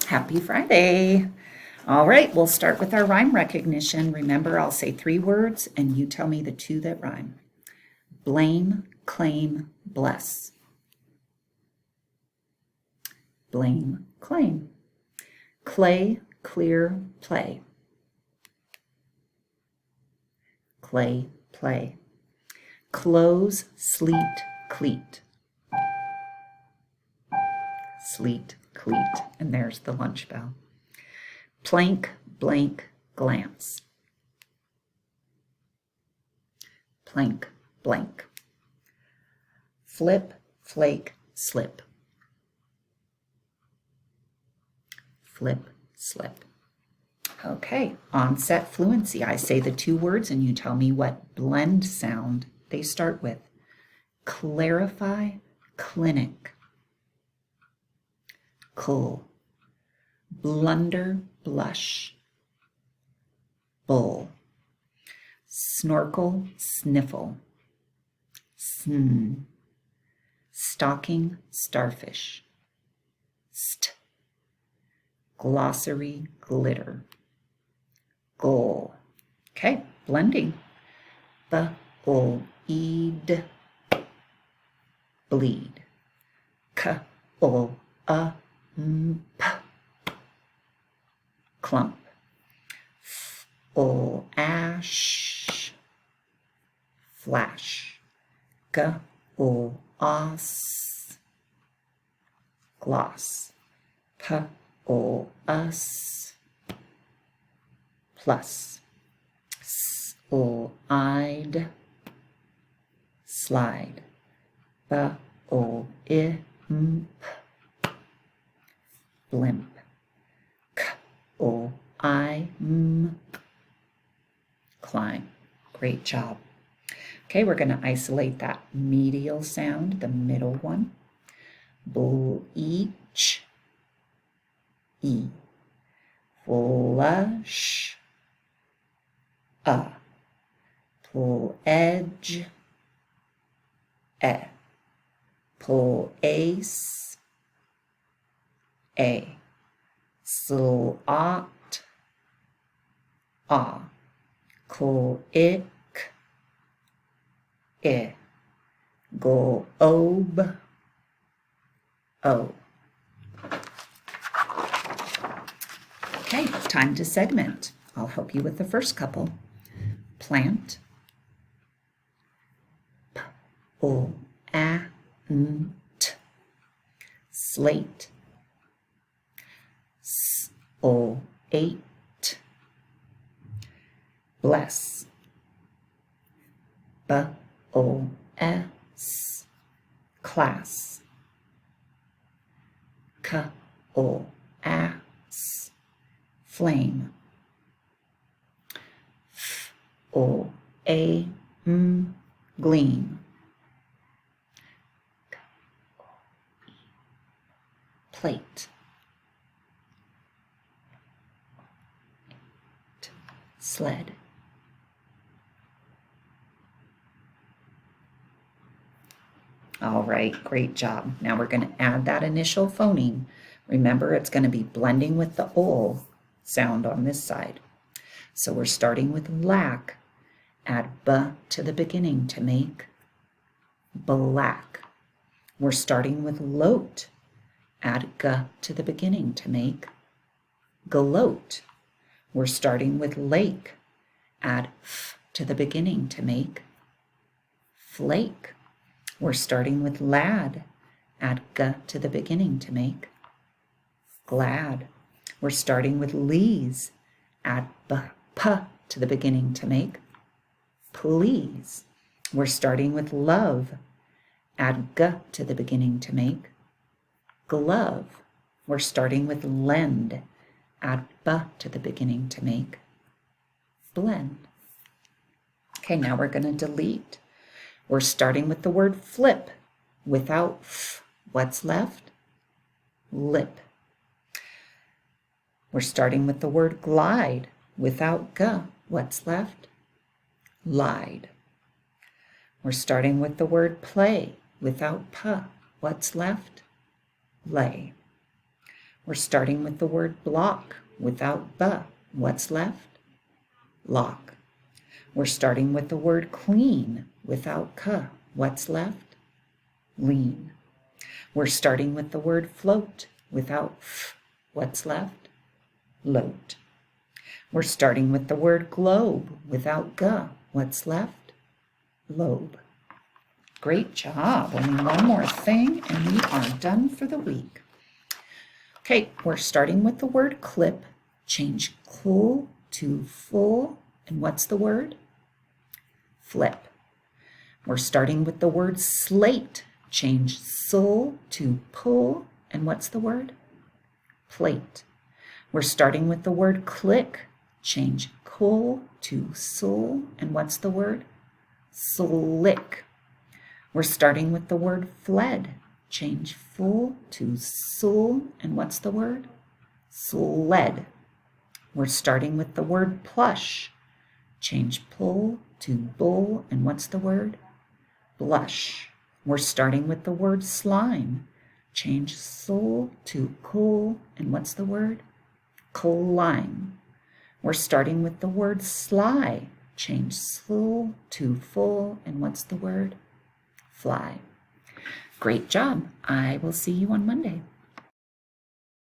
Happy Friday. All right, we'll start with our rhyme recognition. Remember, I'll say 3 words and you tell me the 2 that rhyme. Blame, claim, bless. Blame, claim. Clay, clear, play. Clay, play. Close, sleet, cleat. Sleet, cleat. And there's the lunch bell. Plank, blank, glance. Plank, blank. Flip, flake, slip. Flip, slip. Okay, onset fluency. I say the 2 words and you tell me what blend sound they start with. Clarify, clinic. Cull. Blunder, blush. Bull. Snorkel, sniffle. Sn. Stocking, starfish. St. Glossary, glitter. Goal. Okay, blending. B-o-e-d. Bleed. K-o-a-m-p. Clump. F-o-ash. Flash. G-o-os. Gloss. P-o-us. Plus. S-o-ide. Slide. B-o-imp. Blimp. K-o-i-m. Climb. Great job. Okay, we're going to isolate that medial sound, the middle one. Bleach. E. Flush. Pledge. E. Place. A. Slot. A. Click. I. Globe. O. Okay, time to segment. I'll help you with the first couple. Plant. P-o-a-n-t. Slate. S-o-8. Bless. B-o-s. Class. K-o-as. Flame. F-o-a-m. Gleam. Plate. Sled. All right, great job. Now we're going to add that initial phoneme. Remember, it's going to be blending with the ol sound on this side. So we're starting with lack. Add b to the beginning to make black. We're starting with lote. Add g to the beginning to make gloat. We're starting with lake. Add f to the beginning to make flake. We're starting with lad. Add g to the beginning to make glad. We're starting with lees. Add p to the beginning to make please. We're starting with love. Add g to the beginning to make glove. We're starting with lend. Add b to the beginning to make blend. Okay, now we're going to delete. We're starting with the word flip. Without f, what's left? Lip. We're starting with the word glide. Without g, what's left? Lied. We're starting with the word play. Without p, what's left? Lay. We're starting with the word block without B. What's left? Lock. We're starting with the word clean without K. What's left? Lean. We're starting with the word float without F. What's left? Loat. We're starting with the word globe without G. What's left? Lobe. Great job. Only one more thing and we are done for the week. Okay, we're starting with the word clip. Change cool to full. And what's the word? Flip. We're starting with the word slate. Change sul to pull. And what's the word? Plate. We're starting with the word click. Change cool to sul. And what's the word? Slick. We're starting with the word fled. Change full to sul. And what's the word? Sled. We're starting with the word plush. Change pull to bull. And what's the word? Blush. We're starting with the word slime. Change sul to cool. And what's the word? Climb. We're starting with the word sly. Change sul to full. And what's the word? Fly. Great job. I will see you on Monday.